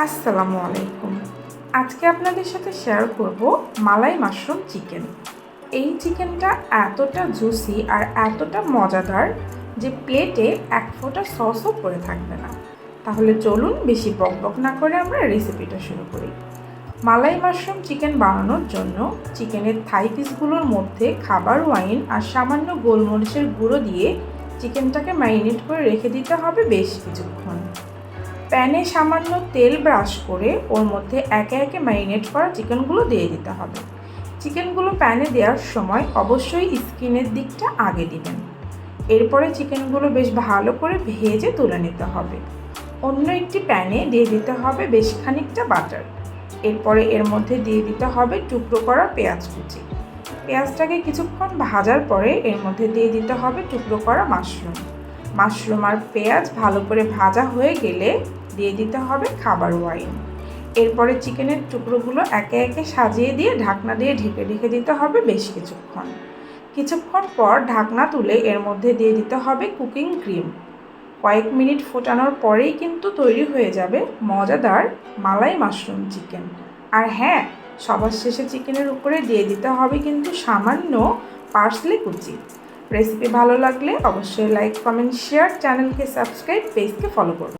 আসসালামু আলাইকুম। আজকে আপনাদের সাথে শেয়ার করব মালাই মাশরুম চিকেন। এই চিকেনটা এতটা জুসি আর এতটা মজাদার যে প্লেটে এক ফোঁটা সসও পড়ে থাকবে না। তাহলে চলুন বেশি বকবক না করে আমরা রেসিপিটা শুরু করি। মালাই মাশরুম চিকেন বানানোর জন্য চিকেনের থাই পিসগুলোর মধ্যে খাবার ওয়াইন আর সামান্য গোলমরিচের গুঁড়ো দিয়ে চিকেনটাকে ম্যারিনেট করে রেখে দিতে হবে বেশ কিছুক্ষণ। প্যানে সামান্য তেল ব্রাশ করে ওর মধ্যে একে একে ম্যারিনেট করা চিকেনগুলো দিয়ে দিতে হবে। চিকেনগুলো প্যানে দেওয়ার সময় অবশ্যই স্কিনের দিকটা আগে দিবেন। এরপরে চিকেনগুলো বেশ ভালো করে ভেজে তুলে নিতে হবে। অন্য একটি প্যানে দিয়ে দিতে হবে বেশ খানিকটা বাটার। এরপরে এর মধ্যে দিয়ে দিতে হবে টুকরো করা পেঁয়াজ কুচি। পেঁয়াজটাকে কিছুক্ষণ ভাজার পরে এর মধ্যে দিয়ে দিতে হবে টুকরো করা মাশরুম আর পেঁয়াজ ভালো করে ভাজা হয়ে গেলে দিয়ে দিতে হবে খাবার ওয়াইন। এরপরে চিকেনের টুকরোগুলো একে একে সাজিয়ে দিয়ে ঢাকনা দিয়ে ঢেকে রেখে দিতে হবে বেশ কিছুক্ষণ পর ঢাকনা তুলে এর মধ্যে দিয়ে দিতে হবে কুকিং ক্রিম। কয়েক মিনিট ফোটানোর পরেই কিন্তু তৈরি হয়ে যাবে মজাদার মালাই মাশরুম চিকেন। আর হ্যাঁ, সবার শেষে চিকেনের উপরে দিয়ে দিতে হবে কিন্তু সামান্য পার্সলে কুচি। রেসিপি ভালো লাগলে অবশ্যই লাইক, কমেন্ট, শেয়ার, চ্যানেলকে সাবস্ক্রাইব, পেজকে ফলো করুন।